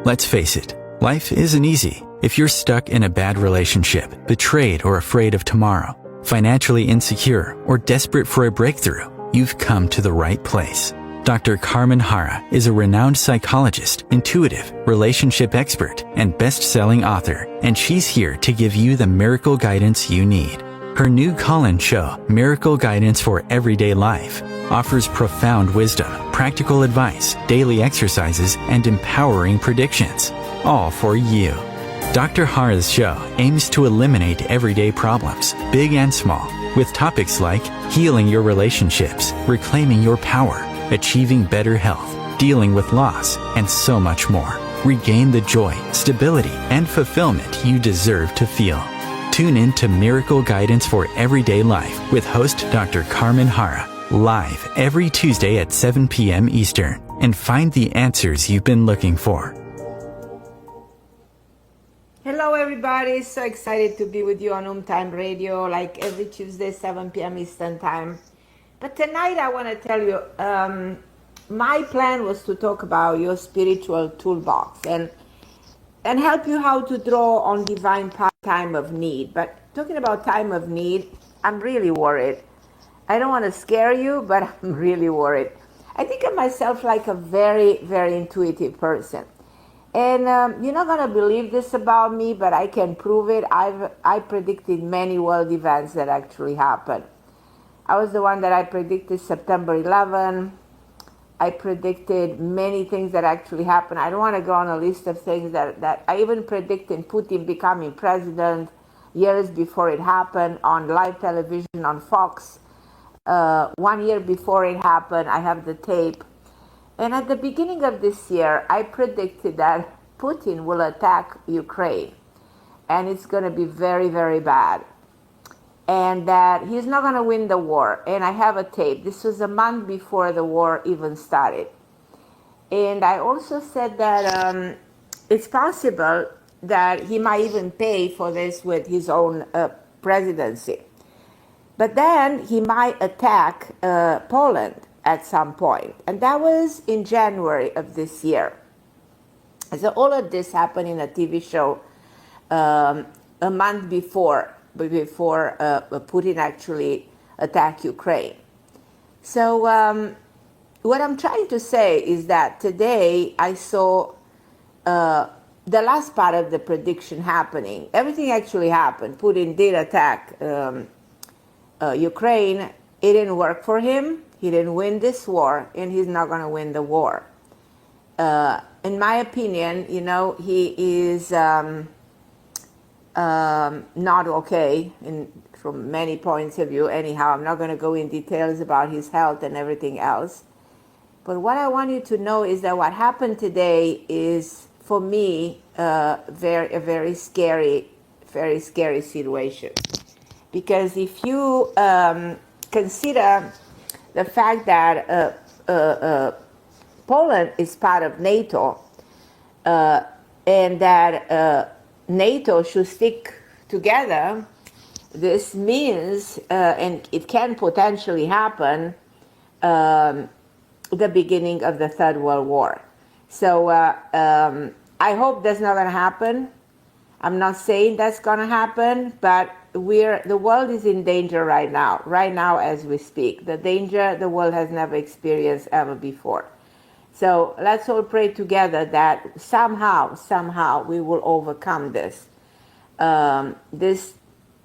Let's face it, life isn't easy. If you're stuck in a bad relationship, betrayed or afraid of tomorrow, financially insecure, or desperate for a breakthrough, you've come to the right place. Dr. Carmen Harra is a renowned psychologist, intuitive, relationship expert, and best-selling author, and she's here to give you the miracle guidance you need. Her new call-in show, Miracle Guidance for Everyday Life, offers profound wisdom, practical advice, daily exercises, and empowering predictions, all for you. Dr. Harra's show aims to eliminate everyday problems, big and small, with topics like healing your relationships, reclaiming your power, achieving better health, dealing with loss, and so much more. Regain the joy, stability, and fulfillment you deserve to feel. Tune in to Miracle Guidance for Everyday Life with host Dr. Carmen Harra, live every Tuesday at 7 p.m. Eastern, and find the answers you've been looking for. Hello everybody, so excited to be with you on OMTimes Radio, like every Tuesday, 7 p.m. Eastern Time. But tonight I want to tell you, my plan was to talk about your spiritual toolbox and help you how to draw on divine time of need. But talking about time of need, I'm really worried. I don't want to scare you, but I'm really worried. I think of myself like a very, very intuitive person. And you're not going to believe this about me, but I can prove it. I predicted many world events that actually happened. I was the one that I predicted September 11. I predicted many things that actually happened. I don't want to go on a list of things that I even predicted Putin becoming president years before it happened on live television on Fox. 1 year before it happened, I have the tape. And at the beginning of this year, I predicted that Putin will attack Ukraine. And it's going to be very, very bad. And that he's not going to win the war. And I have a tape. This was a month before the war even started. And I also said that it's possible that he might even pay for this with his own presidency. But then he might attack Poland at some point. And that was in January of this year. So all of this happened in a TV show a month before Putin actually attacked Ukraine. So what I'm trying to say is that today I saw the last part of the prediction happening. Everything actually happened. Putin did attack Ukraine. It didn't work for him. He didn't win this war, and he's not going to win the war. In my opinion, you know, he is not okay from many points of view. Anyhow, I'm not going to go in details about his health and everything else. But what I want you to know is that what happened today is, for me, a very scary situation. Because if you consider the fact that Poland is part of NATO and that NATO should stick together, this means, and it can potentially happen, the beginning of the Third World War. So I hope that's not going to happen. I'm not saying that's going to happen, but the world is in danger right now as we speak. The danger the world has never experienced ever before. So let's all pray together that somehow we will overcome this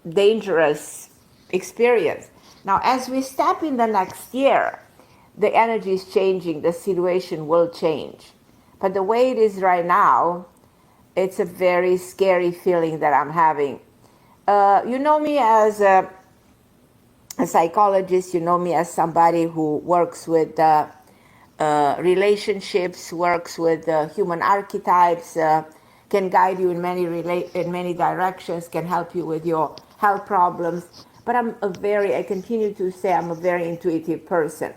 dangerous experience. Now, as we step in the next year, the energy is changing, the situation will change. But the way it is right now, it's a very scary feeling that I'm having. You know me as a psychologist, you know me as somebody who works with relationships, works with human archetypes, can guide you in many directions, can help you with your health problems. But I continue to say I'm a very intuitive person.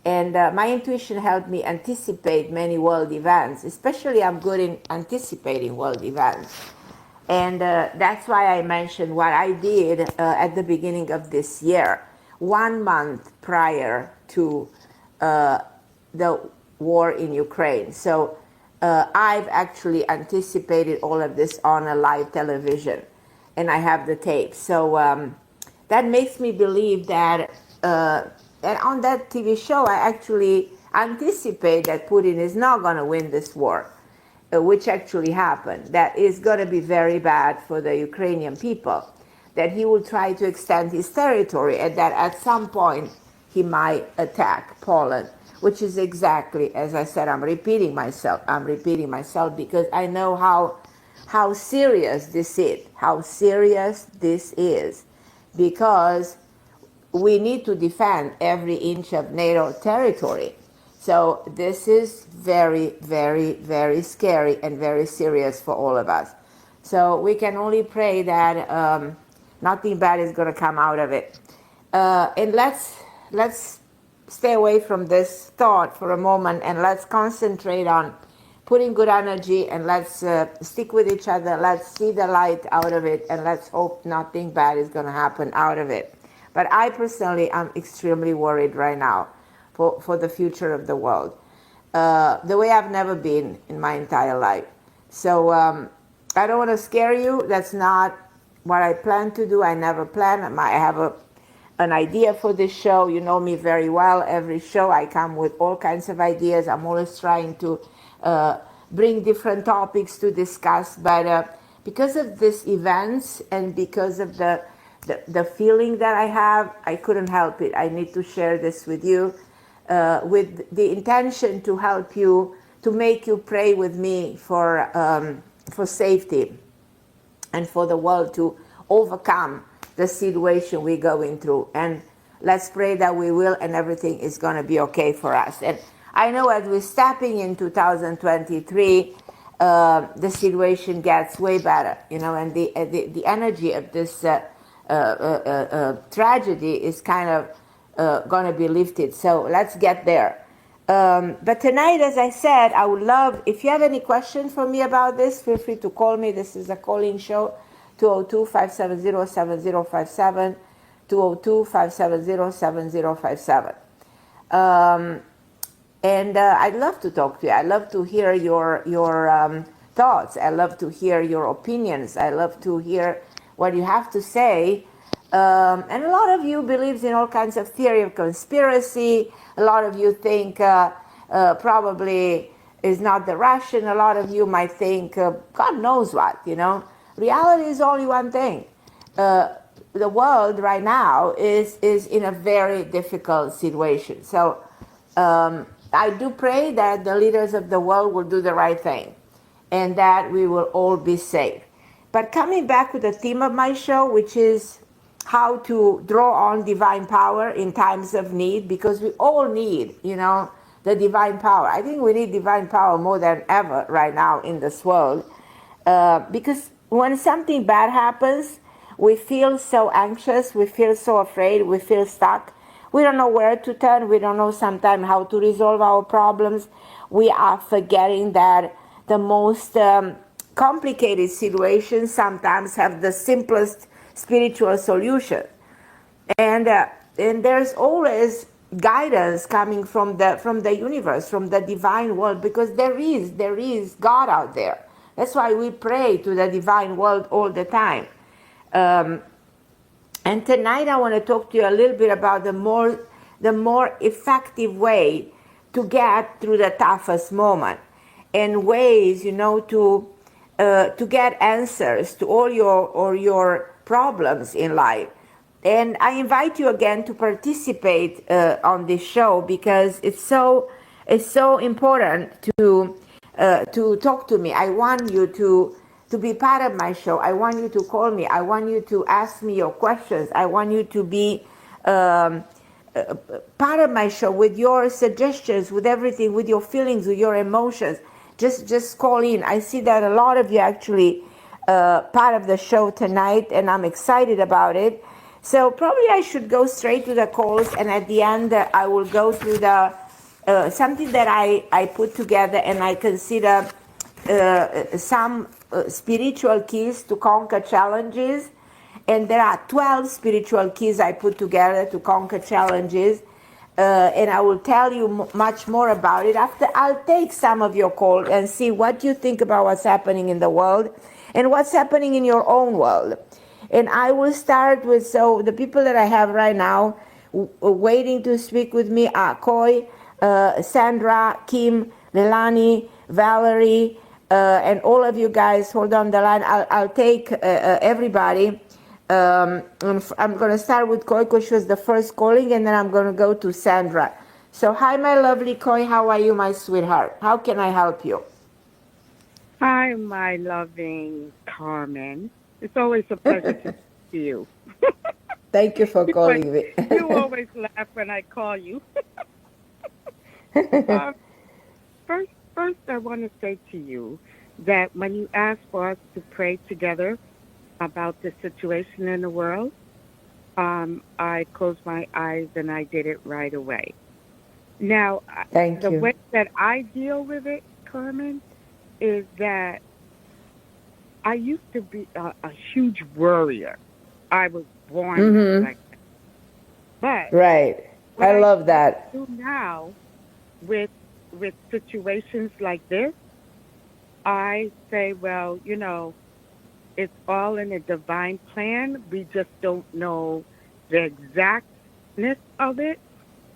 And my intuition helped me anticipate many world events. Especially I'm good in anticipating world events. And that's why I mentioned what I did at the beginning of this year, 1 month prior to the war in Ukraine. So I've actually anticipated all of this on a live television, and I have the tape. So that makes me believe that, and on that TV show, I actually anticipate that Putin is not going to win this war, which actually happened. That is going to be very bad for the Ukrainian people, that he will try to extend his territory, and that at some point he might attack Poland, which is exactly, as I said, I'm repeating myself because I know how serious this is, because we need to defend every inch of NATO territory. So this is very, very, very scary and very serious for all of us. So we can only pray that nothing bad is going to come out of it. And let's stay away from this thought for a moment, and let's concentrate on putting good energy, and let's stick with each other. Let's see the light out of it, and let's hope nothing bad is going to happen out of it. But I personally am extremely worried right now for the future of the world, the way I've never been in my entire life. So I don't want to scare you. That's not what I plan to do. I never plan. I have an idea for this show. You know me very well. Every show I come with all kinds of ideas. I'm always trying to bring different topics to discuss. But because of these events and because of the feeling that I have, I couldn't help it. I need to share this with you with the intention to help you, to make you pray with me for safety and for the world to overcome the situation we're going through. And let's pray that we will, and everything is going to be okay for us. And I know as we're stepping in 2023, the situation gets way better, you know, and the energy of this tragedy is kind of going to be lifted. So let's get there. But tonight, as I said, I would love, if you have any questions for me about this, feel free to call me. This is a calling show, 202-570-7057, 202-570-7057. And I'd love to talk to you. I love to hear your thoughts. I love to hear your opinions. I love to hear what you have to say. And a lot of you believes in all kinds of theory of conspiracy. A lot of you think probably is not the Russian. A lot of you might think God knows what, you know. Reality is only one thing. The world right now is in a very difficult situation. So I do pray that the leaders of the world will do the right thing and that we will all be safe. But coming back to the theme of my show, which is how to draw on divine power in times of need, because we all need, you know, the divine power. I think we need divine power more than ever right now in this world, because when something bad happens, we feel so anxious, we feel so afraid, we feel stuck. We don't know where to turn. We don't know sometimes how to resolve our problems. We are forgetting that the most complicated situations sometimes have the simplest spiritual solution. And there's always guidance coming from the universe, from the divine world, because there is God out there. That's why we pray to the divine world all the time. And tonight I want to talk to you a little bit about the more effective way to get through the toughest moment, and ways, you know, to get answers to all your problems in life. And I invite you again to participate on this show, because it's so important to talk to me. I want you to be part of my show. I want you to call me. I want you to ask me your questions. I want you to be part of my show with your suggestions, with everything, with your feelings, with your emotions. Just call in. I see that a lot of you actually part of the show tonight, and I'm excited about it. So probably I should go straight to the calls, and at the end I will go through the something that I put together, and I consider some spiritual keys to conquer challenges. And there are 12 spiritual keys I put together to conquer challenges. and I will tell you much more about it after I'll take some of your call and see what you think about what's happening in the world and what's happening in your own world. And I will start with, so the people that I have right now waiting to speak with me are Koi, Sandra, Kim, Leilani, Valerie, and all of you guys. Hold on the line. I'll take everybody. I'm going to start with Koi because she was the first calling, and then I'm going to go to Sandra. So, hi, my lovely Koi. How are you, my sweetheart? How can I help you? Hi, my loving Carmen. It's always a pleasure to see you. Thank you for But calling me. you always laugh when I call you. um, first, I want to say to you that when you asked for us to pray together about the situation in the world, I closed my eyes and I did it right away. Now, Thank the you. way that I deal with it, Carmen, is that I used to be a huge worrier. I was born like that. But Right. what I I love that. do now with situations like this, I say, well, it's all in a divine plan. We just don't know the exactness of it,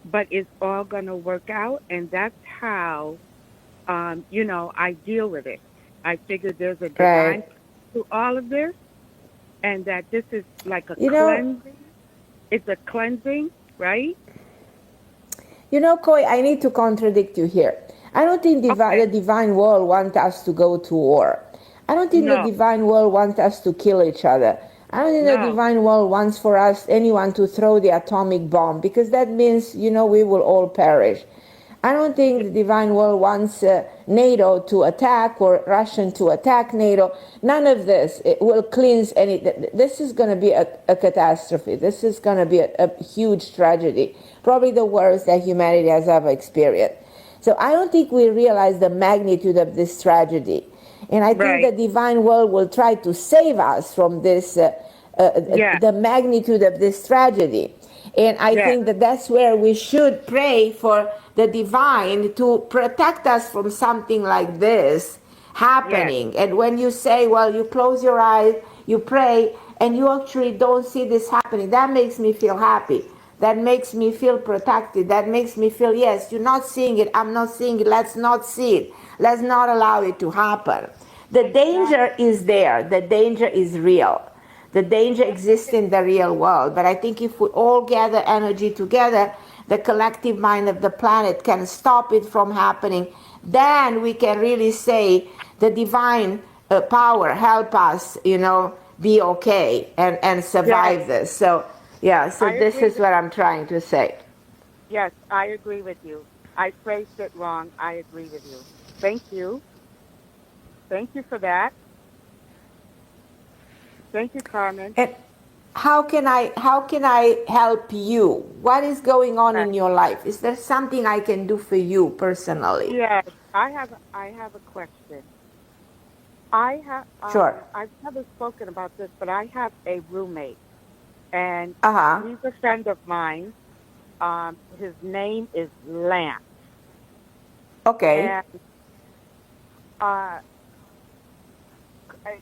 but it's all going to work out, and that's how I deal with it. I figure there's a divine Right. plan to all of this, and that this is like a You know, cleansing. It's a cleansing, right? Koi, I need to contradict you here. I don't think the Okay. divine world wants us to go to war. I don't think the No, divine world wants us to kill each other. I don't think the no. divine world wants for us, anyone, to throw the atomic bomb, because that means, we will all perish. I don't think the divine world wants NATO to attack or Russian to attack NATO. None of this. It will cleanse any. This is going to be a catastrophe. This is going to be a huge tragedy, probably the worst that humanity has ever experienced. So I don't think we realize the magnitude of this tragedy. And I think the Right. divine world will try to save us from this, Yes. the magnitude of this tragedy. And I Yes. think that that's where we should pray for the divine to protect us from something like this Yes. happening. And when you say, well, you close your eyes, you pray, and you actually don't see this happening, that makes me feel happy. That makes me feel protected. That makes me feel, yes, you're not seeing it, I'm not seeing it, let's not see it. Let's not allow it to happen. The Exactly. danger is there, the danger is real. The danger exists in the real world. But I think if we all gather energy together, the collective mind of the planet can stop it from happening. Then we can really say the divine power help us, be okay and Yes. survive this. So, yeah, so I this agree is with what I'm trying to say. Yes, I agree with you. I phrased it wrong. I agree with you. Thank you. Thank you for that. Thank you, Carmen. And how can I help you? What is going on Uh, in your life? Is there something I can do for you personally? Yes, I have a question. Sure. I've never spoken about this, but I have a roommate, and Uh-huh. he's a friend of mine. His name is Lance, Okay. and uh, I,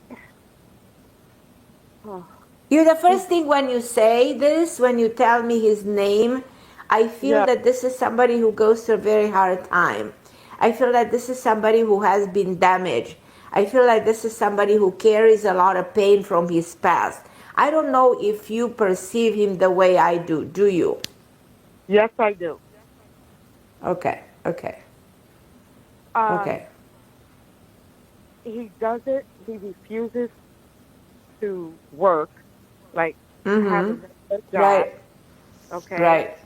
oh, The he's first thing when you say this, when you tell me his name, I feel yeah, that this is somebody who goes through a very hard time. I feel that this is somebody who has been damaged. I feel like this is somebody who carries a lot of pain from his past. I don't know if you perceive him the way I do. Do you? yes, I do. Okay. Okay. Um, Okay. he does it. He refuses to work, like have a Mm-hmm. regular job. Right. Okay. Right.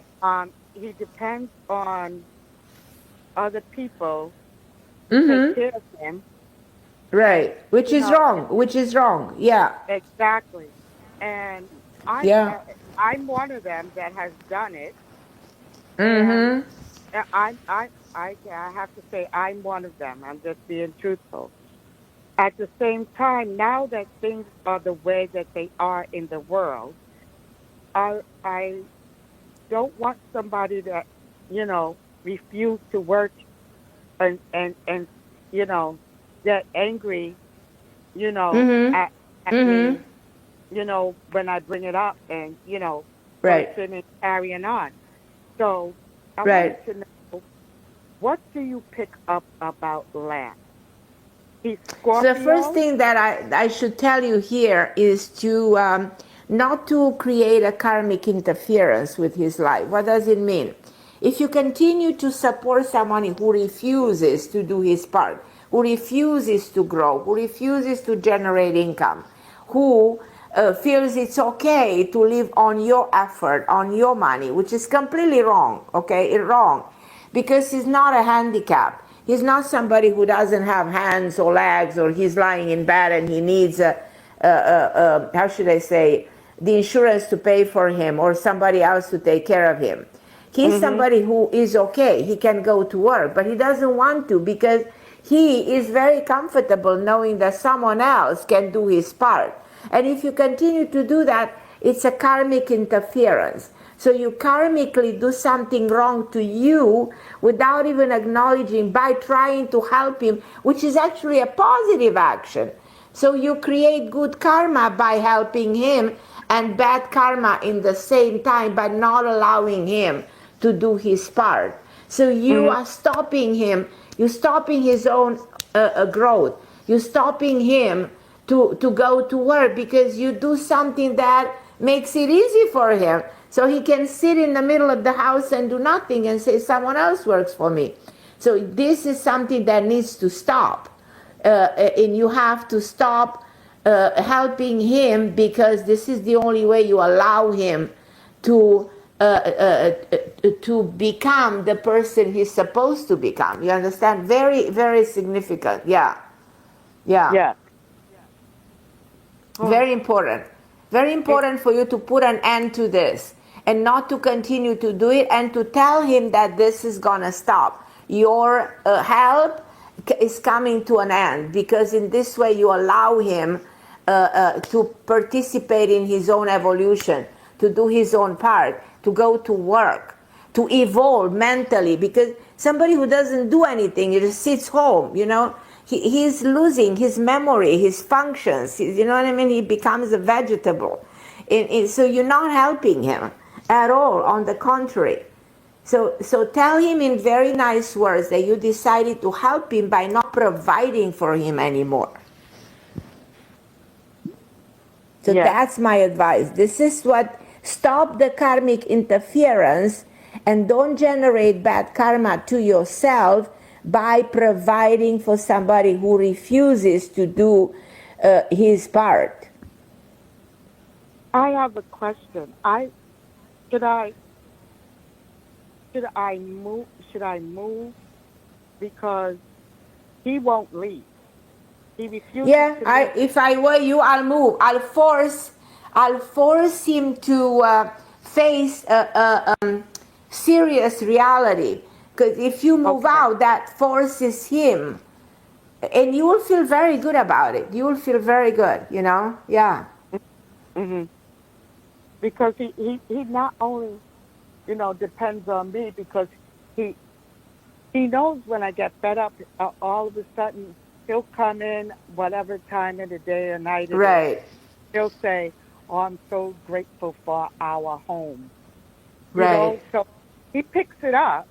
He depends on other people to take Mm-hmm. care of him. And Right. Which you is know, wrong. Which is wrong. Yeah. exactly. And I, Yeah. I'm one of them that has done it. And Mm-hmm. I have to say I'm one of them. I'm just being truthful. At the same time, now that things are the way that they are in the world, I don't want somebody that refuse to work and get angry, Mm-hmm. at Mm-hmm. me, when I bring it up and, Right. cursing and carrying on. So I wanted Right. to know, what do you pick up about Lance? He's So the first Scorpio? thing that I should tell you here is to not to create a karmic interference with his life. What does it mean? If you continue to support someone who refuses to do his part, who refuses to grow, who refuses to generate income, who feels it's okay to live on your effort, on your money, which is completely wrong, okay? It's wrong because it's not a handicap. He's not somebody who doesn't have hands or legs, or he's lying in bed and he needs how should I say, the insurance to pay for him or somebody else to take care of him. He's Mm-hmm. somebody who is okay. He can go to work, but he doesn't want to because he is very comfortable knowing that someone else can do his part. And if you continue to do that, it's a karmic interference. So you karmically do something wrong to you without even acknowledging, by trying to help him, which is actually a positive action. So you create good karma by helping him, and bad karma in the same time by not allowing him to do his part. So you Mm-hmm. are stopping him, you're stopping his own growth, you're stopping him to go to work because you do something that makes it easy for him. So he can sit in the middle of the house and do nothing and say, someone else works for me. So this is something that needs to stop. And you have to stop helping him, because this is the only way you allow him to become the person he's supposed to become. You understand? Very, very significant. Yeah. Yeah. Yes. Oh, Very important. Very it, important for you to put an end to this and not to continue to do it, and to tell him that this is going to stop. Your help is coming to an end, because in this way you allow him to participate in his own evolution, to do his own part, to go to work, to evolve mentally. Because somebody who doesn't do anything, he just sits home, he's losing his memory, his functions, you know what I mean? He becomes a vegetable. So you're not helping him at all, on the contrary. So tell him in very nice words that you decided to help him by not providing for him anymore. So yes. that's my advice. This is what, stop the karmic interference and don't generate bad karma to yourself by providing for somebody who refuses to do his part. I have a question. Should I move because he won't leave. He refuses Yeah, to leave. if I were you, I'll move. I'll force him to face a serious reality. Because if you move Okay. out, that forces him, and you will feel very good about it. You will feel very good, Yeah. Hmm. Because he not only, depends on me, because he he knows when I get fed up, all of a sudden he'll come in whatever time of the day or night it is. Right. He'll say, "Oh, I'm so grateful for our home." Right. So he picks it up,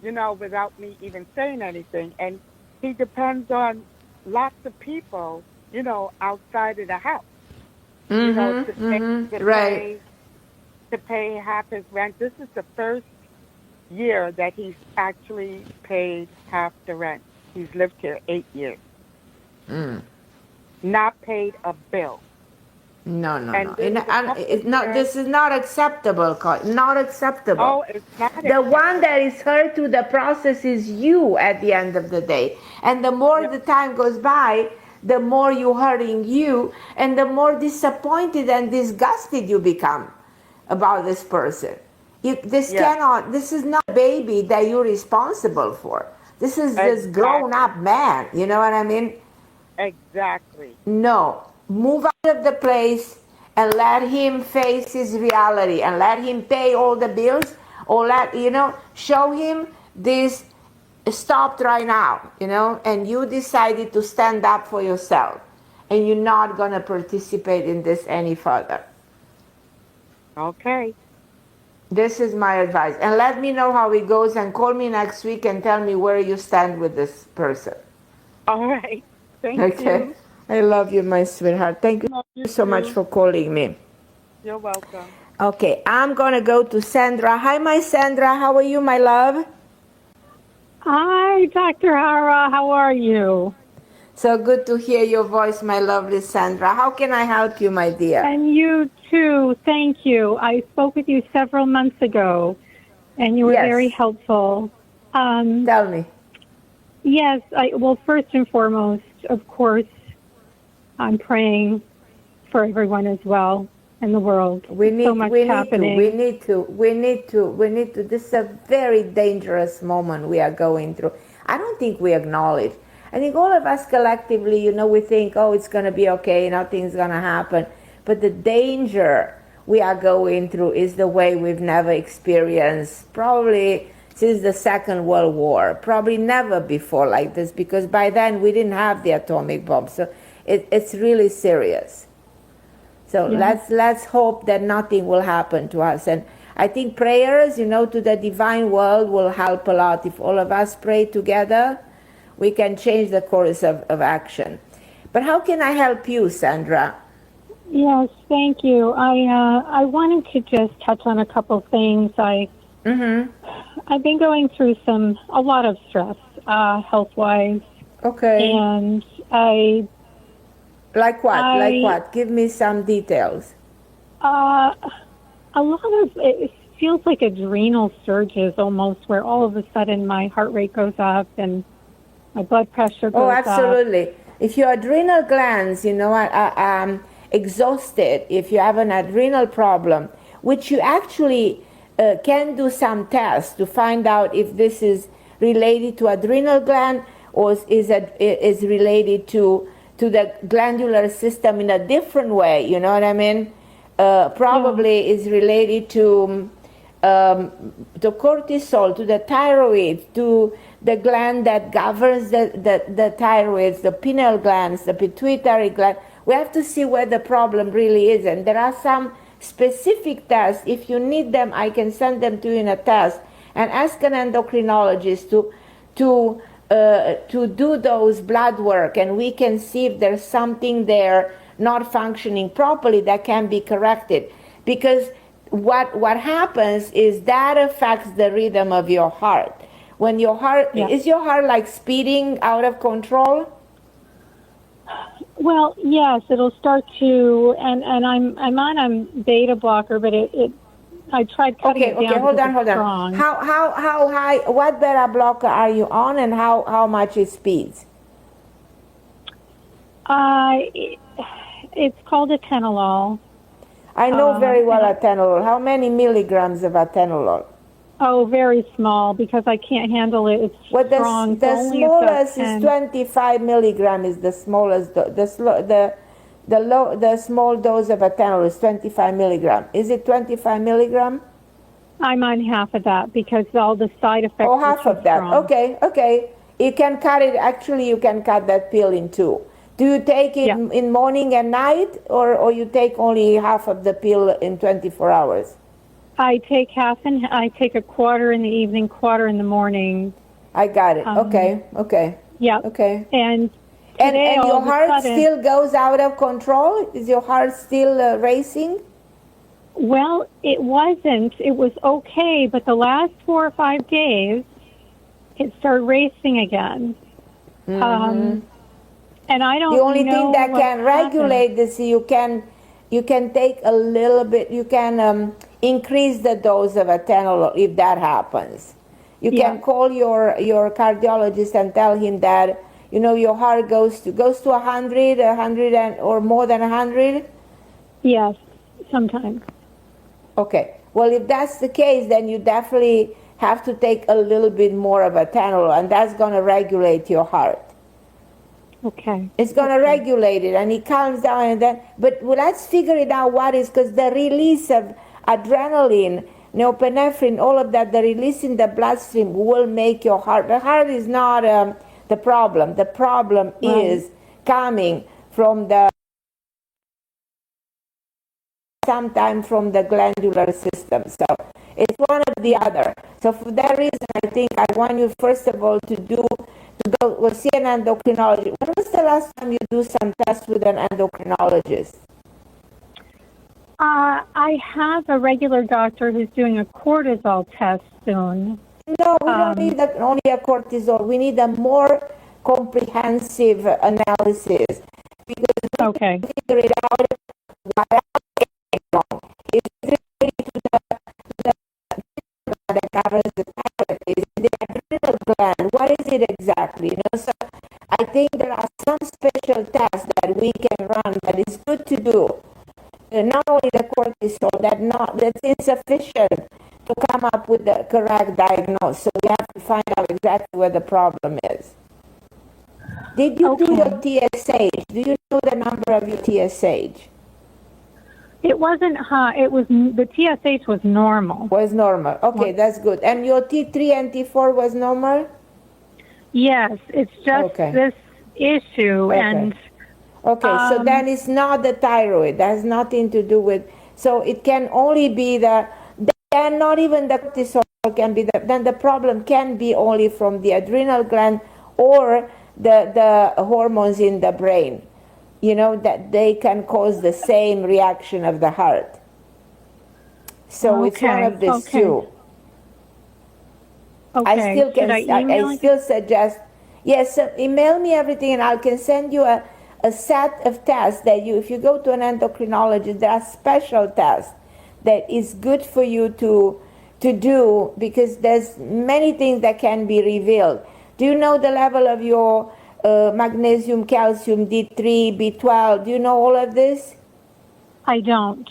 without me even saying anything, and he depends on lots of people, outside of the house, to pay to Right. pay to pay half his rent. This is the first year that he's actually paid half the rent. He's lived here 8 years, not paid a bill. No, no, no. And there was a couple It's not. years. This is not acceptable. Not acceptable. Oh, it's not The one acceptable. that is hurt through the process is you at the end of the day. And the more Yep. the time goes by, the more you're hurting you, and the more disappointed and disgusted you become about this person. Yes. This is not a baby that you're responsible for. This is this grown Exactly. up man. You know what I mean? Exactly. No, move out of the place and let him face his reality and let him pay all the bills, or show him this stopped right now, and you decided to stand up for yourself, and you're not going to participate in this any further. Okay. This is my advice. And let me know how it goes, and call me next week and tell me where you stand with this person. All right. Thank Okay. you. I love you, my sweetheart. Thank you so much for calling me. You're welcome. Okay, I'm going to go to Sandra. Hi, my Sandra. How are you, my love? Hi, Dr. Harra. How are you? So good to hear your voice, my lovely Sandra. How can I help you, my dear? And you too. Thank you. I spoke with you several months ago, and you were very helpful. Tell me. Yes. Well, first and foremost, of course, I'm praying for everyone as well in the world. We need, so much happening. We need to. This is a very dangerous moment we are going through. I don't think we acknowledge. I think all of us collectively, we think, oh, it's going to be okay, nothing's going to happen. But the danger we are going through is the way we've never experienced, probably since the Second World War, probably never before like this, because by then we didn't have the atomic bomb. So it's really serious. So let's hope that nothing will happen to us. And I think prayers, to the divine world will help a lot. If all of us pray together, we can change the course of action. But how can I help you, Sandra? Yes, thank you. I wanted to just touch on a couple things. I've been going through a lot of stress, health-wise. Okay. And Like what? Like what? Give me some details. A lot of it feels like adrenal surges almost, where all of a sudden my heart rate goes up and my blood pressure goes up. Oh, absolutely. If your adrenal glands, are exhausted, if you have an adrenal problem, which you actually can do some tests to find out if this is related to adrenal gland or is related to the glandular system in a different way, you know what I mean? Probably is related to the cortisol, to the thyroid, to the gland that governs the thyroid, the pineal glands, the pituitary gland. We have to see where the problem really is. And there are some specific tests. If you need them, I can send them to you in a test. And ask an endocrinologist to do those blood work, and we can see if there's something there not functioning properly that can be corrected. Because what happens is that affects the rhythm of your heart. When your heart, is your heart like speeding out of control? Well, yes, it'll start to, and I'm on a beta blocker, but I tried cutting it down. Okay, hold on. How high, what beta blocker are you on, and how much it speeds? It's called atenolol. I know very well atenolol. How many milligrams of atenolol? Oh, very small, because I can't handle it. It's strong. The smallest is 25 milligram is the smallest. The small dose of atenolol is 25 milligram. Is it 25 milligram? I'm on half of that because all the side effects. Oh, half of that. Strong. Okay. You can cut it. Actually, you can cut that pill in two. Do you take it in morning and night, or you take only half of the pill in 24 hours? I take half, and I take a quarter in the evening, quarter in the morning. I got it. Okay. Yeah. Okay. And your heart still goes out of control? Is your heart still racing? Well, it wasn't. It was okay, but the last 4 or 5 days, it started racing again. And I don't know. The only thing that can regulate this, you can take a little bit. You can increase the dose of atenolol if that happens. You can call your cardiologist and tell him that your heart goes to 100 or more than 100. Yes, sometimes. Okay. Well, if that's the case, then you definitely have to take a little bit more of atenolol, and that's going to regulate your heart. Okay. It's going to regulate it, and it calms down, and then. But let's figure it out what is, because the release of adrenaline norepinephrine, all of that, the release in the bloodstream will make your heart. The heart is not the problem. The problem is coming from the sometimes from the glandular system. So it's one or the other. So for that reason, I think I want you first of all to go see an endocrinologist. When was the last time you do some tests with an endocrinologist? I have a regular doctor who's doing a cortisol test soon. No, we don't need only a cortisol. We need a more comprehensive analysis because we can figure it out what else is wrong. Is it really to the gland that covers the thyroid? Is it the adrenal gland? What is it exactly? So I think there are some special tests that we can run that is good to do. Not only the cortisol, that's insufficient to come up with the correct diagnosis. So we have to find out exactly where the problem is. Did you do your TSH? Do you know the number of your TSH? It wasn't high. It was the TSH was normal. Was normal. Okay, that's good. And your T3 and T4 was normal? Yes, it's just this issue and. Okay, so then it's not the thyroid. That has nothing to do with. So it can only be then not even the cortisol can be then the problem can be only from the adrenal gland or the hormones in the brain. That they can cause the same reaction of the heart. So it's one of these two. Okay. I still suggest, yes, email me everything and I can send you a set of tests that if you go to an endocrinologist, there are special tests that is good for you to do because there's many things that can be revealed. Do you know the level of your magnesium, calcium, D3, B12? Do you know all of this? I don't.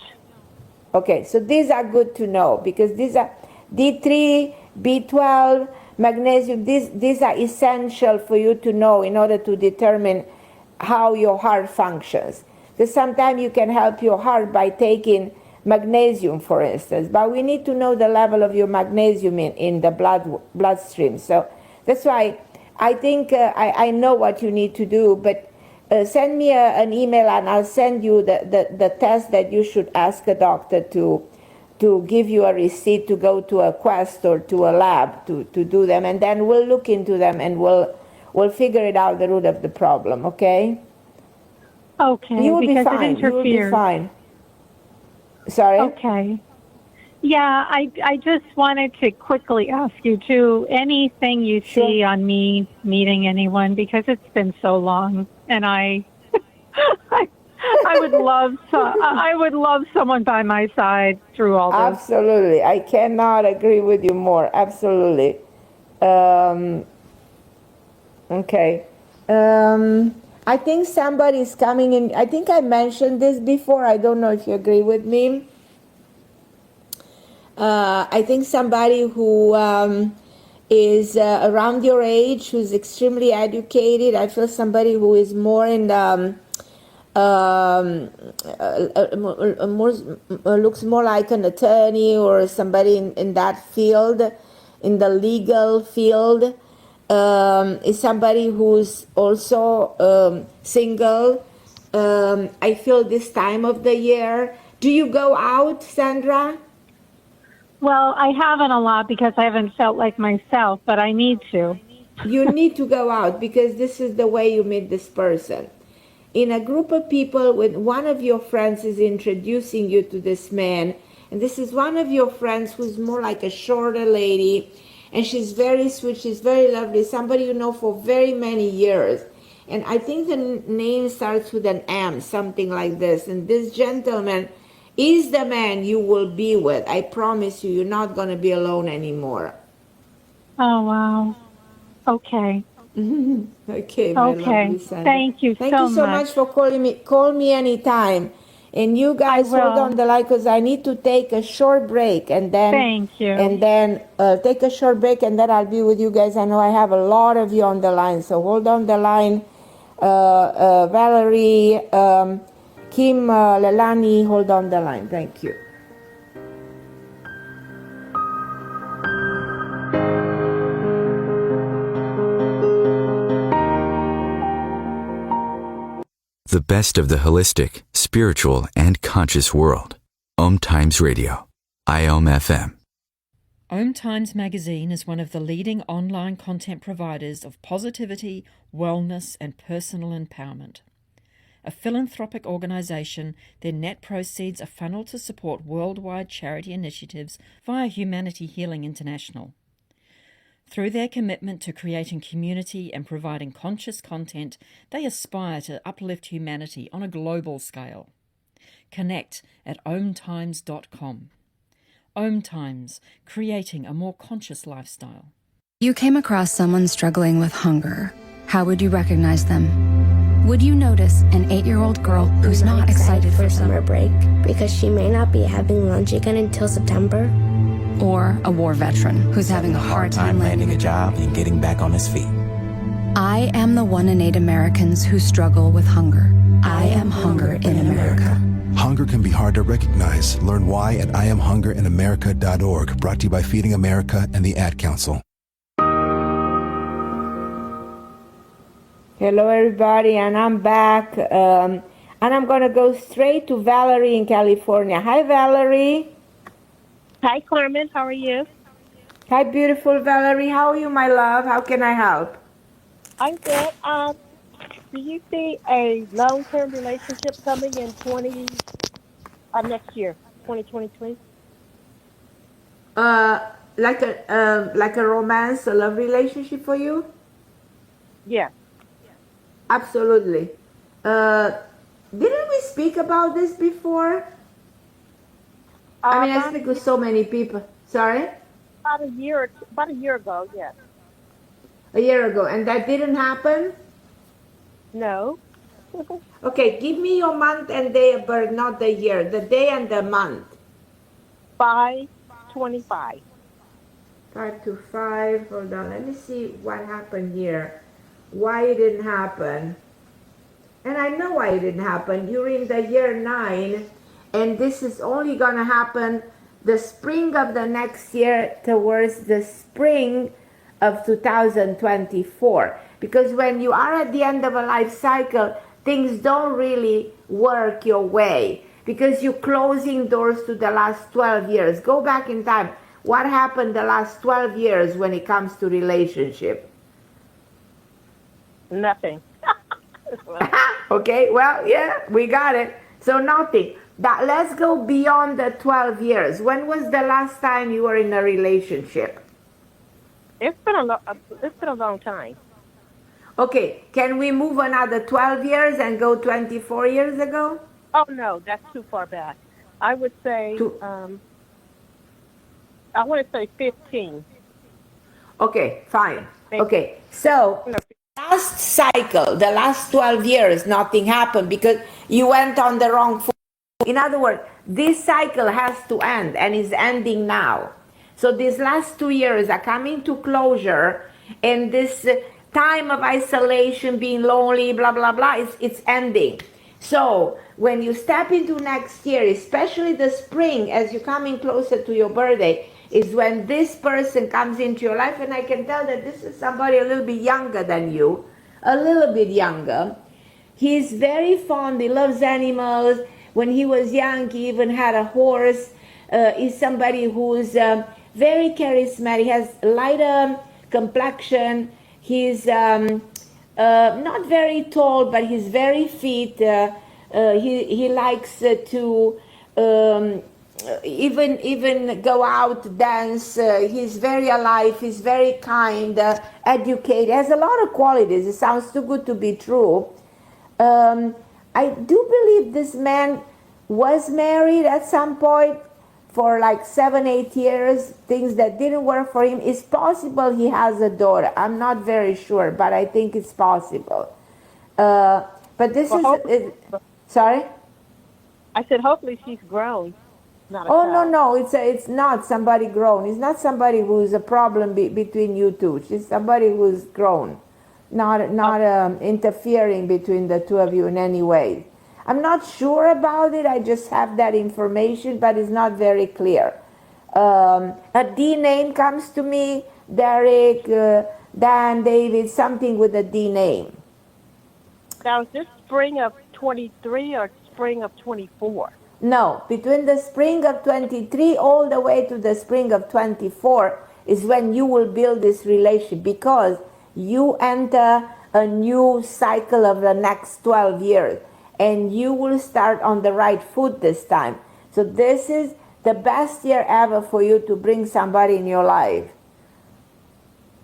Okay, so these are good to know because these are D3, B12, magnesium. These are essential for you to know in order to determine how your heart functions. Because sometimes you can help your heart by taking magnesium, for instance, but we need to know the level of your magnesium in the bloodstream. So that's why I think I know what you need to do, but send me an email and I'll send you the test that you should ask a doctor to give you a receipt to go to a Quest or to a lab to do them, and then we'll look into them and we'll figure it out, the root of the problem, okay? Okay, you will be fine. It interferes. You will be fine. Sorry? Okay. Yeah, I just wanted to quickly ask you too, anything you see on me meeting anyone, because it's been so long, and I would love someone by my side through all this. Absolutely. I cannot agree with you more. Absolutely. Okay. I think somebody's coming in. I think I mentioned this before. I don't know if you agree with me. I think somebody who is around your age, who's extremely educated. I feel somebody who is more in the looks more like an attorney or somebody in that field, in the legal field. Is somebody who's also single. I feel this time of the year. Do you go out, Sandra? Well, I haven't a lot because I haven't felt like myself, but I need to. You need to go out because this is the way you meet this person. In a group of people, when one of your friends is introducing you to this man, and this is one of your friends who's more like a shorter lady, and she's very sweet, she's very lovely, somebody you know for very many years. And I think the name starts with an M, something like this. And this gentleman is the man you will be with. I promise you, you're not going to be alone anymore. Oh, wow. Okay. Okay, my lovely Sandra. Thank you Thank you so much for calling me. Call me anytime. And you guys hold on the line because I need to take a short break. And then, thank you. And then take a short break and then I'll be with you guys. I know I have a lot of you on the line. So hold on the line. Valerie, Kim, Lelani, hold on the line. Thank you. the best of the holistic, spiritual, and conscious world. OMTimes Radio. IOM FM. OMTimes magazine is one of the leading online content providers of positivity, wellness, and personal empowerment. A philanthropic organisation, their net proceeds are funneled to support worldwide charity initiatives via Humanity Healing International. Through their commitment to creating community and providing conscious content, they aspire to uplift humanity on a global scale. Connect at omtimes.com. OMTimes, creating a more conscious lifestyle. You came across someone struggling with hunger. How would you recognize them? Would you notice an 8-year-old girl who's not excited for summer break because she may not be having lunch again until September? Or a war veteran who's having a hard time landing a job and getting back on his feet? I am the 1 in 8 Americans who struggle with hunger. I am hunger in America. Hunger can be hard to recognize. Learn why at IamHungerInAmerica.org. Brought to you by Feeding America and the Ad Council. Hello, everybody, and I'm back. And I'm going to go straight to Valerie in California. Hi, Valerie. Hi, Carmen. How are you? Hi, beautiful Valerie. How are you, my love? How can I help? I'm good. Do you see a long-term relationship coming in next year, 2023? Like a romance, a love relationship for you? Yeah. Absolutely. Didn't we speak about this before? I mean, I speak with so many people. Sorry? About a year ago, yes. A year ago, and that didn't happen? No. Okay, give me your month and day of birth, not the year. The day and the month. 5/25. 5/5. Hold on. Let me see what happened here. Why it didn't happen. And I know why it didn't happen. You're in the year 9, and this is only going to happen the spring of the next year towards the spring of 2024. Because when you are at the end of a life cycle, things don't really work your way because you're closing doors to the last 12 years. Go back in time. What happened the last 12 years when it comes to relationship? Nothing. Okay, well, yeah, we got it. So nothing. Let's go beyond the 12 years. When was the last time you were in a relationship? It's been a long time. Okay, can we move another 12 years and go 24 years ago? Oh, no, that's too far back. I would say, I want to say 15. Okay, fine. Okay, so last cycle, the last 12 years, nothing happened because you went on the wrong foot. In other words, this cycle has to end and is ending now. So these last 2 years are coming to closure, and this time of isolation, being lonely, blah, blah, blah, it's ending. So when you step into next year, especially the spring, as you're coming closer to your birthday, is when this person comes into your life, and I can tell that this is somebody a little bit younger than you, a little bit younger. He's very fond, he loves animals. When he was young, he even had a horse. He's somebody who's very charismatic, has lighter complexion. He's not very tall, but he's very fit. He likes to even go out, dance. He's very alive. He's very kind, educated. Has a lot of qualities. It sounds too good to be true. I do believe this man was married at some point for like 7-8 years. Things that didn't work for him. It's possible he has a daughter. I'm not very sure, but I think it's possible. But this is sorry? I said hopefully she's grown. Not a oh, child. no, it's not somebody grown. It's not somebody who's a problem between you two. She's somebody who's grown. Not interfering between the two of you in any way. I'm not sure about it. I just have that information, but it's not very clear. A D name comes to me. Derek, Dan, David, something with a D name. Now, is this spring of 23 or spring of 24? No, between the spring of 23 all the way to the spring of 24 is when you will build this relationship, because you enter a new cycle of the next 12 years and you will start on the right foot this time. So this is the best year ever for you to bring somebody in your life.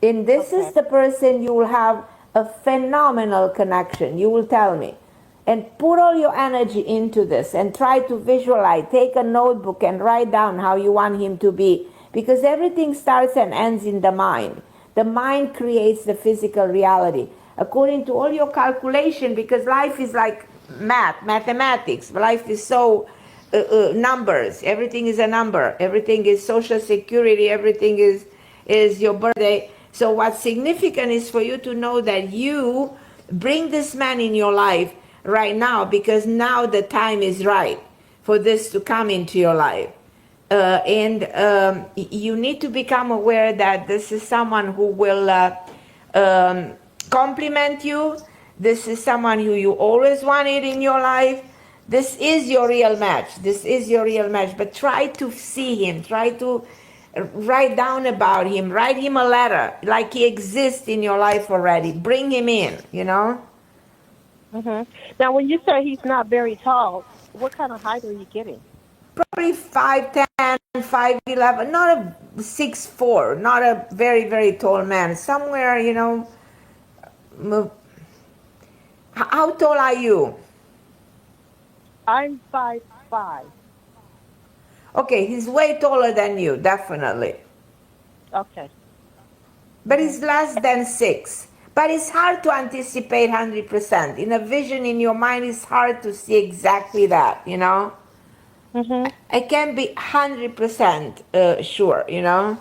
And this is the person you will have a phenomenal connection, you will tell me. And put all your energy into this and try to visualize. Take a notebook and write down how you want him to be. Because everything starts and ends in the mind. The mind creates the physical reality. According to all your calculation, because life is like mathematics. Life is so numbers. Everything is a number. Everything is social security. Everything is your birthday. So what's significant is for you to know that you bring this man in your life right now, because now the time is right for this to come into your life. And you need to become aware that this is someone who will compliment you. This is someone who you always wanted in your life. This is your real match. This is your real match. But try to see him. Try to write down about him. Write him a letter like he exists in your life already. Bring him in, you know? Now, when you say he's not very tall, what kind of height are you getting? Probably 5'10", 5'11", not a 6'4", not a very, very tall man. Somewhere, you know. How tall are you? I'm 5'5". Okay, he's way taller than you, definitely. Okay. But he's less than 6. But it's hard to anticipate 100%. In a vision in your mind, it's hard to see exactly that, you know? I can't be 100% sure, you know?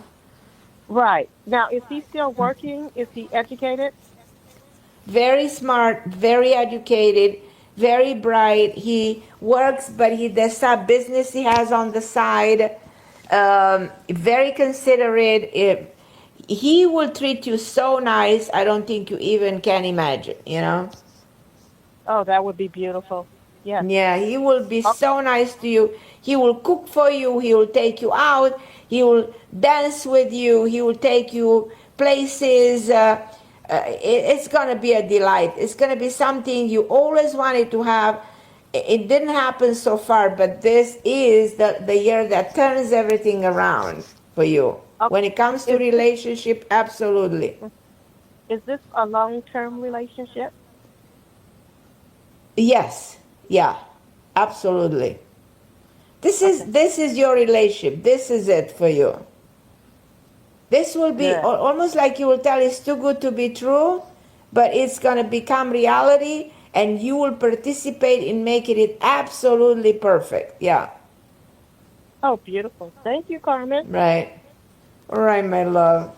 Right. Now, is he still working? Is he educated? Very smart, very educated, very bright. He works, but there's some business he has on the side. Very considerate. He will treat you so nice, I don't think you even can imagine, you know? Oh, that would be beautiful. Yes. Yeah, he will be so nice to you. He will cook for you. He will take you out. He will dance with you. He will take you places. It's going to be a delight. It's going to be something you always wanted to have. It didn't happen so far, but this is the year that turns everything around for you. When it comes to relationship, absolutely. Is this a long-term relationship? Yes. Yeah. Absolutely. This is your relationship. This is it for you. This will be almost like you will tell it's too good to be true, but it's going to become reality, and you will participate in making it absolutely perfect. Yeah. Oh, beautiful. Thank you, Carmen. Right. All right, my love.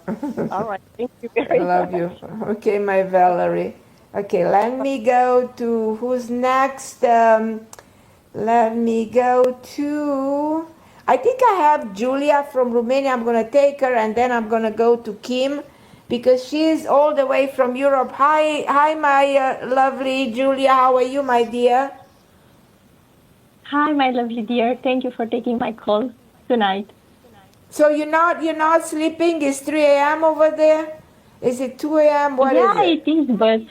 All right. Thank you very much. I love you. Okay, my Valerie. Okay, let me go to who's next. Let me go to, I think I have Julia from Romania. I'm going to take her, and then I'm going to go to Kim, because she's all the way from Europe. Hi, my lovely Julia. How are you, my dear? Hi, my lovely dear. Thank you for taking my call tonight. So you're not sleeping? It's 3 a.m. over there? Is it 2 a.m.? What is it? Yeah, it is, but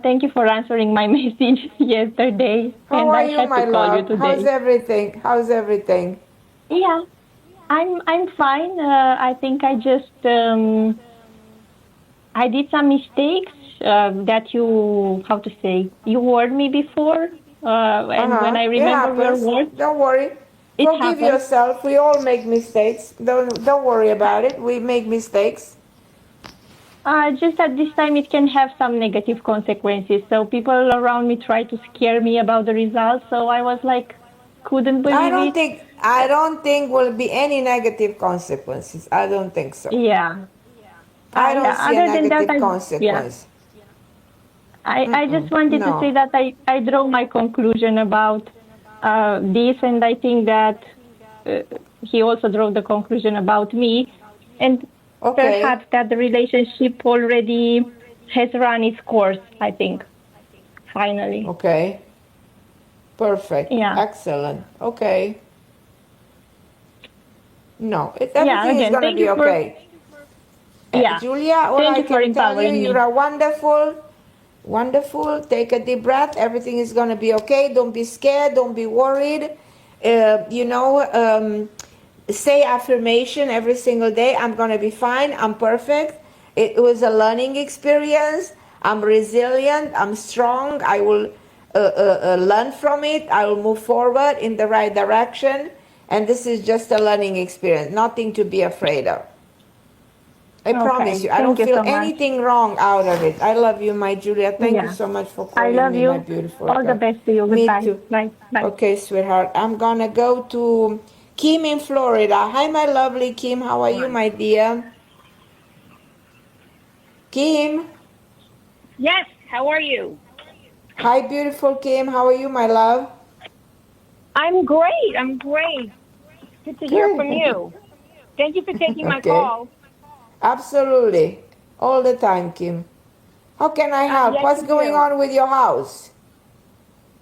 thank you for answering my message yesterday. How are you, my love? How's everything? How's everything? Yeah, I'm fine. I think I just I did some mistakes that you warned me before, and when I remember your words, don't worry. Forgive yourself. We all make mistakes. Don't worry about it. We make mistakes. Just at this time, it can have some negative consequences. So people around me try to scare me about the results. So I was like, couldn't believe it. I don't think will be any negative consequences. I don't think so. Yeah. I don't see a negative consequence. I just wanted to say that I draw my conclusion about this, and I think that he also drew the conclusion about me, and perhaps that the relationship already has run its course, I think. finally. Okay. Perfect. Yeah. Excellent. Okay. No, Yeah, everything is again, going to thank be you for, okay. yeah, Julia, all thank I you for can tell you, empowering me. you're wonderful. Wonderful. Take a deep breath. Everything is going to be okay. Don't be scared. Don't be worried. Say affirmation every single day. I'm going to be fine. I'm perfect. It was a learning experience. I'm resilient. I'm strong. I will learn from it. I will move forward in the right direction. And this is just a learning experience. Nothing to be afraid of. I promise Okay, you, I thank don't you feel so much. anything wrong out of it. I love you, my Julia. Thank you Yeah. so much for I calling love me, my you. beautiful All the girl. best to you. Me Goodbye. too. Bye. Bye. Okay, sweetheart. I'm gonna go to Kim in Florida. Hi, my lovely Kim. How are you, my dear? Kim. Yes, how are you? Hi, beautiful Kim. How are you, my love? I'm great. I'm great. Good to hear from Good. you. Thank you for taking my Okay. call. Absolutely. All the time, Kim. How can I help? Yes, What's you going do. on with your house?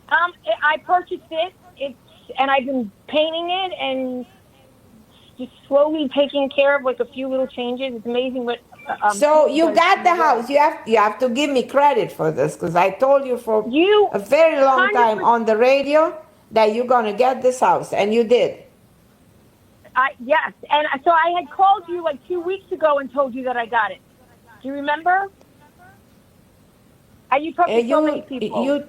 I purchased it. And I've been painting it and just slowly taking care of like a few little changes. It's amazing what So paint you does got to the your world. house. You have to give me credit for this because I told you for You a very long time 100%. on the radio that you're gonna get this house, and you did. Yes, and so I had called you like 2 weeks ago and told you that I got it. Do you remember? You talked to so many people.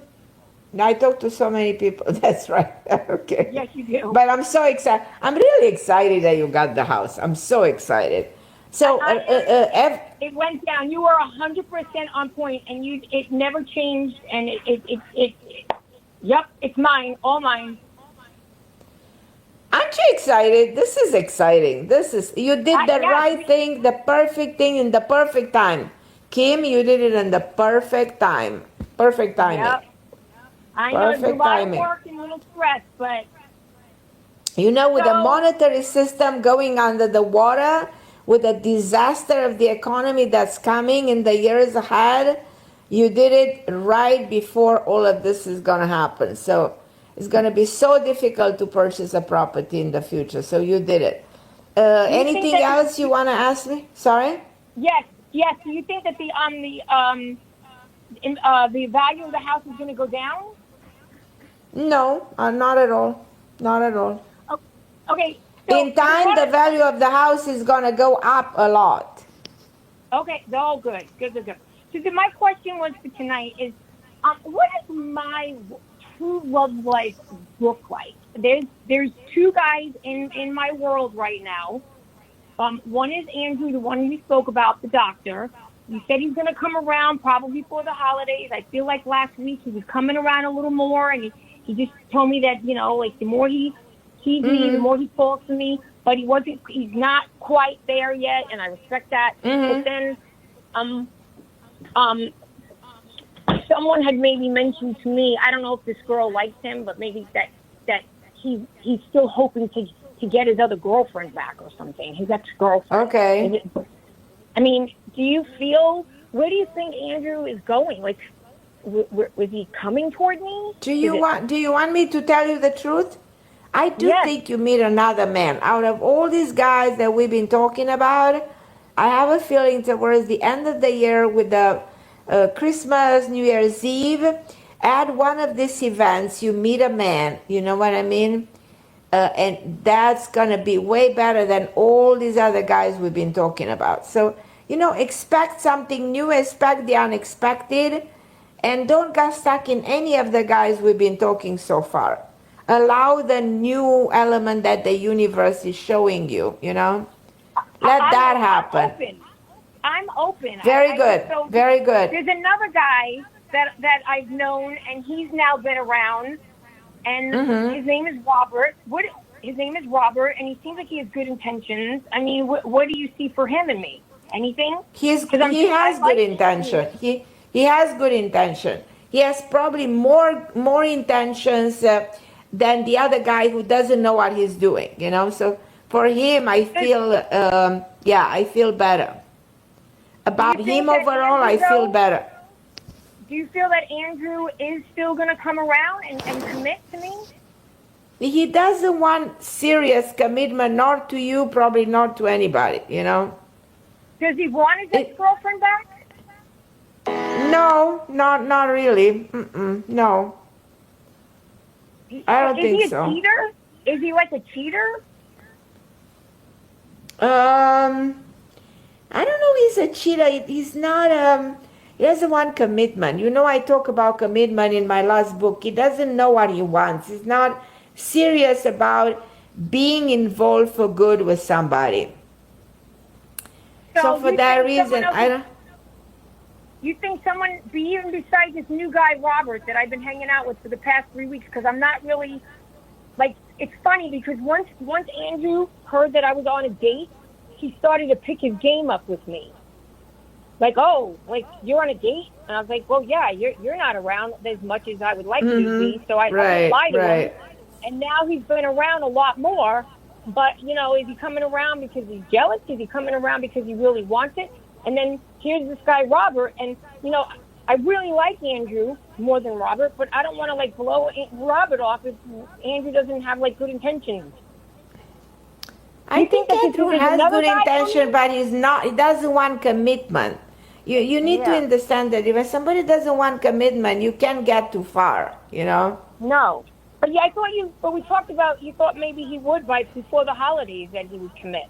I talk to so many people. That's right. Okay. Yes, you do. But I'm so excited. I'm really excited that you got the house. I'm so excited. So it went down. You were 100% on point, and it never changed. And yep, it's mine, all mine. aren't you excited? This is exciting. You did the right thing, the perfect thing in the perfect time. Kim, you did it in the perfect time. Perfect timing. Yep. I know it's a Perfect lot timing. of work and a little stress, but with the monetary system going under the water, with the disaster of the economy that's coming in the years ahead, you did it right before all of this is going to happen. So it's going to be so difficult to purchase a property in the future. So you did it. Anything else you want to ask me? Sorry? Yes. Do you think that the value of the house is going to go down? No, not at all. Not at all. Oh, okay. So in time, the value of the house is going to go up a lot. Okay. Oh, good. So my question was for tonight is, what does my true love life look like? There's two guys in my world right now. One is Andrew, the one we spoke about, the doctor. He said he's going to come around probably for the holidays. I feel like last week he was coming around a little more, and he just told me that, like the more he sees me, the more he falls to me. But he's not quite there yet, and I respect that. But then, someone had maybe mentioned to me, I don't know if this girl likes him, but maybe that he's still hoping to get his other girlfriend back or something, his ex-girlfriend. Okay. Do you feel, where do you think Andrew is going? Like, was he coming toward me? Do you want me to tell you the truth? I do think you meet another man. Out of all these guys that we've been talking about, I have a feeling towards the end of the year with the Christmas, New Year's Eve, at one of these events, you meet a man, you know what I mean? And that's going to be way better than all these other guys we've been talking about. So, expect something new, expect the unexpected, and don't get stuck in any of the guys we've been talking so far. Allow the new element that the universe is showing you, Let that happen. I'm open. Very good. Very good. There's another guy that I've known, and he's now been around, and his name is Robert. His name is Robert, and he seems like he has good intentions. What do you see for him and me? Anything? He has good intention. He has good intention. He has probably more intentions than the other guy who doesn't know what he's doing. So for him, I feel I feel better about him overall. I feel better. do you feel that Andrew is still going to come around and commit to me? He doesn't want serious commitment, not to you, probably not to anybody, you know. Does he want his ex-girlfriend back? No, not really. No. I don't think so. Is he a cheater? Is he like a cheater? I don't know if he's a cheater. He's not, he doesn't want commitment. You know, I talk about commitment in my last book. He doesn't know what he wants. He's not serious about being involved for good with somebody. So for that reason, I don't... You think someone, even besides this new guy, Robert, that I've been hanging out with for the past 3 weeks, because I'm not really, like, it's funny because once Andrew heard that I was on a date, he started to pick his game up with me. Like, oh, like, you're on a date? And I was like, well, yeah, you're not around as much as I would like you to be, so I lied to him. And now he's been around a lot more, but, you know, is he coming around because he's jealous? Is he coming around because he really wants it? And then here's this guy, Robert, and, you know, I really like Andrew more than Robert, but I don't want to, like, blow Robert off if Andrew doesn't have, like, good intentions. I think Andrew has good intention, but he doesn't want commitment. You need to understand that if somebody doesn't want commitment, you can't get too far, you know? No. But yeah, but we talked about, you thought maybe he would, before the holidays, that he would commit.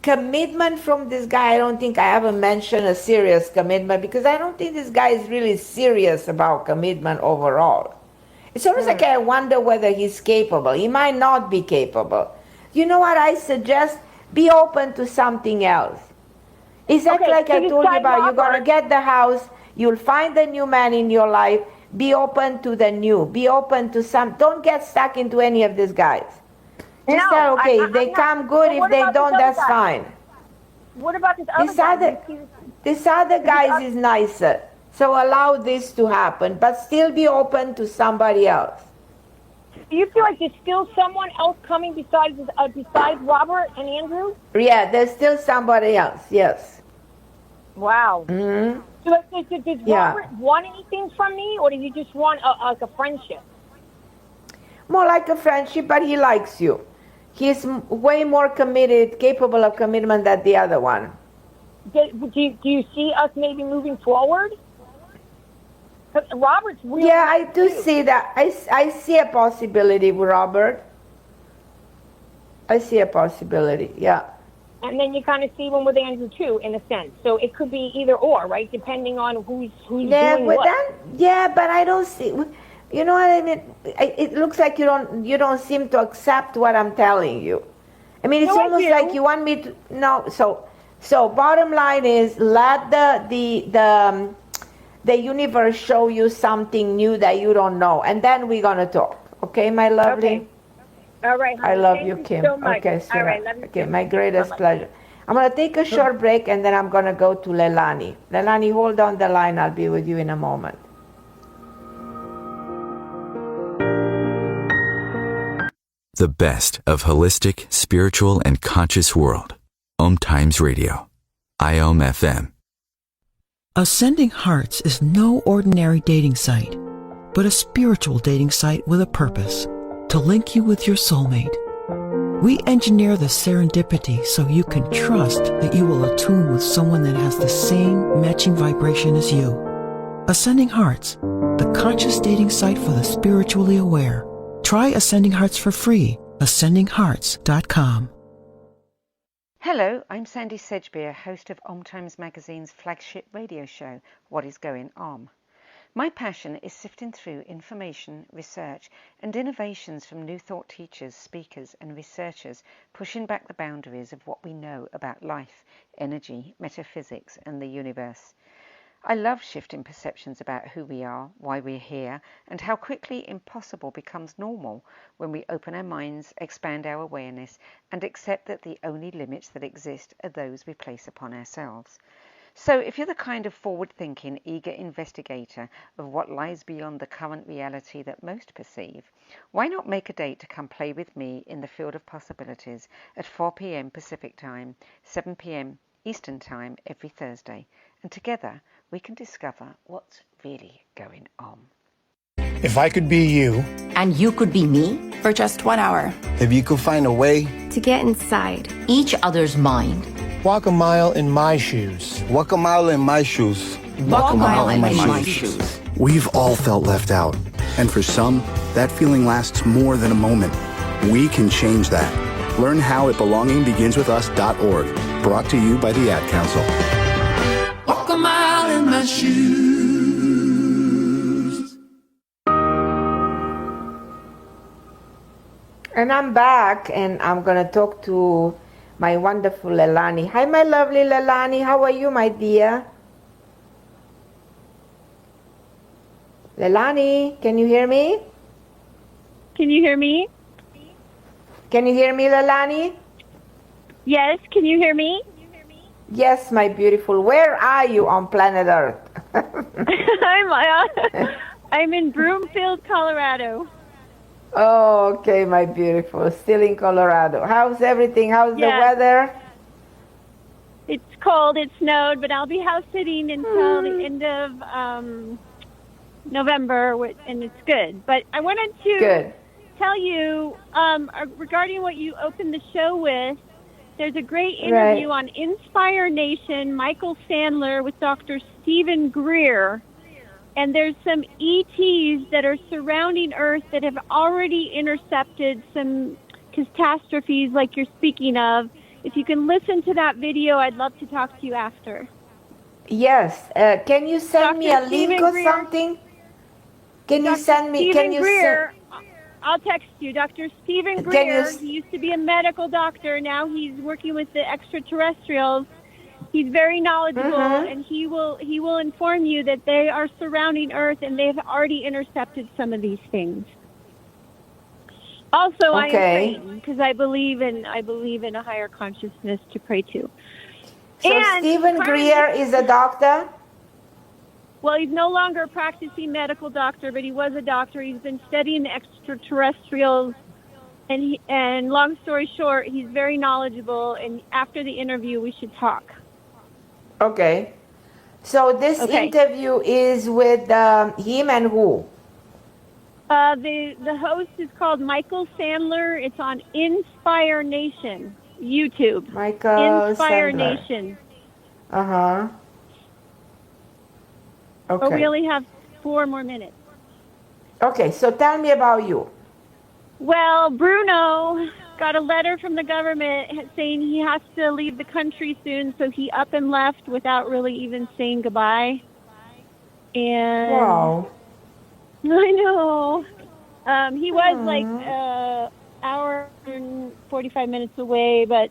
Commitment from this guy, I don't think I ever mentioned a serious commitment, because I don't think this guy is really serious about commitment overall. It's almost like I wonder whether he's capable. He might not be capable. You know what I suggest? Be open to something else. Exactly like I told you about, you're going to get the house, you'll find a new man in your life, be open to the new, be open to don't get stuck into any of these guys. Just say, okay, if they come good, if they don't, that's fine. What about this other guy? This other guy is nicer, so allow this to happen, but still be open to somebody else. Do you feel like there's still someone else coming besides Robert and Andrew? Yeah, there's still somebody else, yes. Wow. Mm-hmm. So does Robert want anything from me, or do you just want like a friendship? More like a friendship, but he likes you. He's way more committed, capable of commitment than the other one. Do you see us maybe moving forward? Robert's really I do see that. I see a possibility with Robert. I see a possibility, yeah. And then you kind of see one with Andrew too, in a sense. So it could be either or, right? Depending on who's doing what. But I don't see. You know what I mean? It looks like you don't seem to accept what I'm telling you. I mean, it's almost like you want me to. No. So bottom line is, let the universe show you something new that you don't know, and then we're gonna talk. Okay, my lovely. Okay. All right, honey. I love you, Kim. So much. Okay, so all right, love you. Okay, my greatest pleasure. I'm gonna take a short break, and then I'm gonna go to Leilani. Leilani, hold on the line. I'll be with you in a moment. The best of holistic, spiritual, and conscious world. OMTimes Radio. IOM FM. Ascending Hearts is no ordinary dating site, but a spiritual dating site with a purpose, to link you with your soulmate. We engineer the serendipity so you can trust that you will attune with someone that has the same matching vibration as you. Ascending Hearts, the conscious dating site for the spiritually aware. Try Ascending Hearts for free. AscendingHearts.com. Hello, I'm Sandy Sedgbeer, host of OMTimes Magazine's flagship radio show, What is Going On? My passion is sifting through information, research, and innovations from new thought teachers, speakers, and researchers pushing back the boundaries of what we know about life, energy, metaphysics, and the universe. I love shifting perceptions about who we are, why we're here, and how quickly impossible becomes normal when we open our minds, expand our awareness, and accept that the only limits that exist are those we place upon ourselves. So if you're the kind of forward-thinking, eager investigator of what lies beyond the current reality that most perceive, why not make a date to come play with me in the field of possibilities at 4 p.m. Pacific Time, 7 p.m. Eastern Time every Thursday, and together we can discover what's really going on. If I could be you. And you could be me. For just 1 hour. If you could find a way. To get inside each other's mind. Walk a mile in my shoes. Walk a mile in my shoes. Walk a mile in my shoes. We've all felt left out. And for some, that feeling lasts more than a moment. We can change that. Learn how at belongingbeginswithus.org. Brought to you by the Ad Council. Walk a mile in my shoes. And I'm back, and I'm going to talk to my wonderful Leilani. Hi, my lovely Leilani. How are you, my dear? Leilani, can you hear me? Can you hear me? Can you hear me, Leilani? Yes, can you hear me? Yes, my beautiful. Where are you on planet Earth? I'm in Broomfield, Colorado. Oh, okay, my beautiful. Still in Colorado. How's everything? How's the weather? It's cold. It snowed, but I'll be house sitting until the end of November, and it's good. But I wanted to tell you regarding what you opened the show with. There's a great interview on Inspire Nation, Michael Sandler with Dr. Stephen Greer. And there's some ETs that are surrounding Earth that have already intercepted some catastrophes like you're speaking of. If you can listen to that video, I'd love to talk to you after. Yes. Can you send me a link or something? Can you send me? Stephen Greer, I'll text you. Dr. Stephen Greer, he used to be a medical doctor. Now he's working with the extraterrestrials. He's very knowledgeable, and he will inform you that they are surrounding Earth, and they've already intercepted some of these things. Also, I am praying because I believe in a higher consciousness to pray to. So Stephen Greer is a doctor? Well, he's no longer a practicing medical doctor, but he was a doctor. He's been studying the extraterrestrials, and long story short, he's very knowledgeable. And after the interview, we should talk. Okay. So this interview is with him and who? The host is called Michael Sandler. It's on Inspire Nation, YouTube. Inspire Nation. Uh-huh. Okay. Oh, we only have 4 more minutes. Okay, so tell me about you. Well, Bruno got a letter from the government saying he has to leave the country soon, so he up and left without really even saying goodbye. And wow. I know. He was like hour and 45 minutes away, but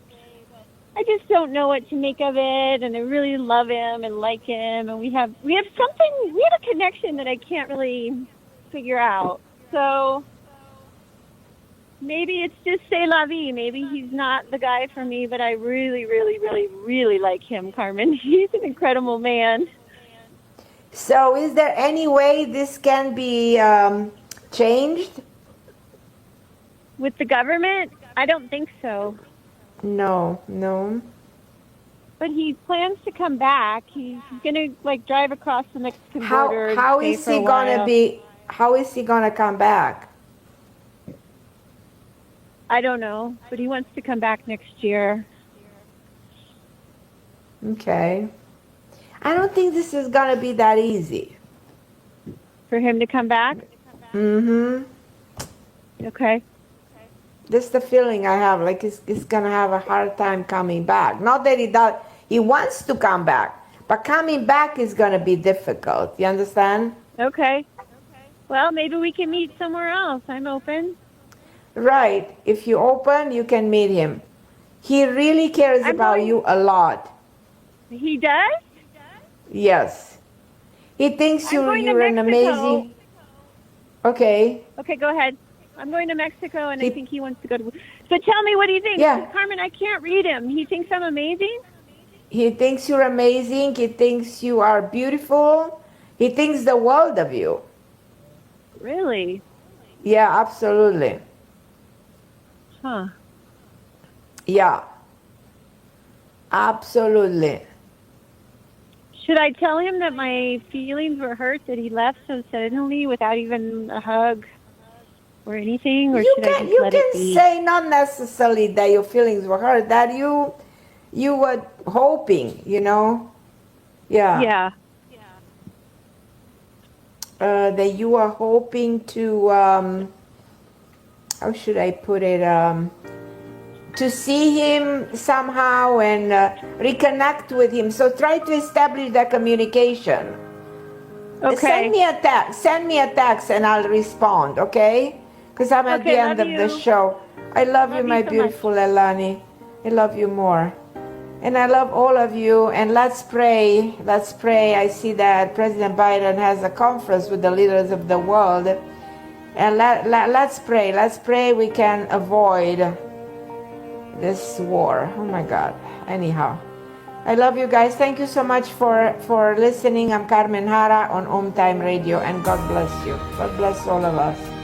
I just don't know what to make of it, and I really love him and like him, and we have a connection that I can't really figure out. So maybe it's just c'est la vie. Maybe he's not the guy for me, but I really, really, really, really like him, Carmen. He's an incredible man. So is there any way this can be changed? With the government? I don't think so. No. But he plans to come back. He's going to drive across the Mexican border. How is he gonna come back? I don't know, but he wants to come back next year. Okay. I don't think this is gonna be that easy. For him to come back? Mm-hmm. Okay. This is the feeling I have, like he's gonna have a hard time coming back. Not that he wants to come back, but coming back is gonna be difficult. You understand? Okay. Well, maybe we can meet somewhere else. I'm open. Right. If you open, you can meet him. He really cares about you a lot. He does? Yes. He thinks you're an amazing... Okay. Okay, go ahead. I'm going to Mexico, and I think he wants to go to... So tell me what he thinks. Yeah. Carmen, I can't read him. He thinks I'm amazing? He thinks you're amazing. He thinks you are beautiful. He thinks the world of you. Really? Yeah, absolutely. Huh. Yeah. Absolutely. Should I tell him that my feelings were hurt that he left so suddenly without even a hug or anything, or should I just let it be? You can say not necessarily that your feelings were hurt, that you were hoping, Yeah. That you are hoping to, how should I put it, to see him somehow and reconnect with him. So try to establish that communication. Okay. Send me a text and I'll respond, okay? Because I'm at the end of the show. I love you, my beautiful Elani. I love you more. And I love all of you, and let's pray. Let's pray. I see that President Biden has a conference with the leaders of the world. And let's pray. Let's pray we can avoid this war. Oh my God. Anyhow, I love you guys. Thank you so much for listening. I'm Carmen Harra on OMTime Radio, and God bless you. God bless all of us.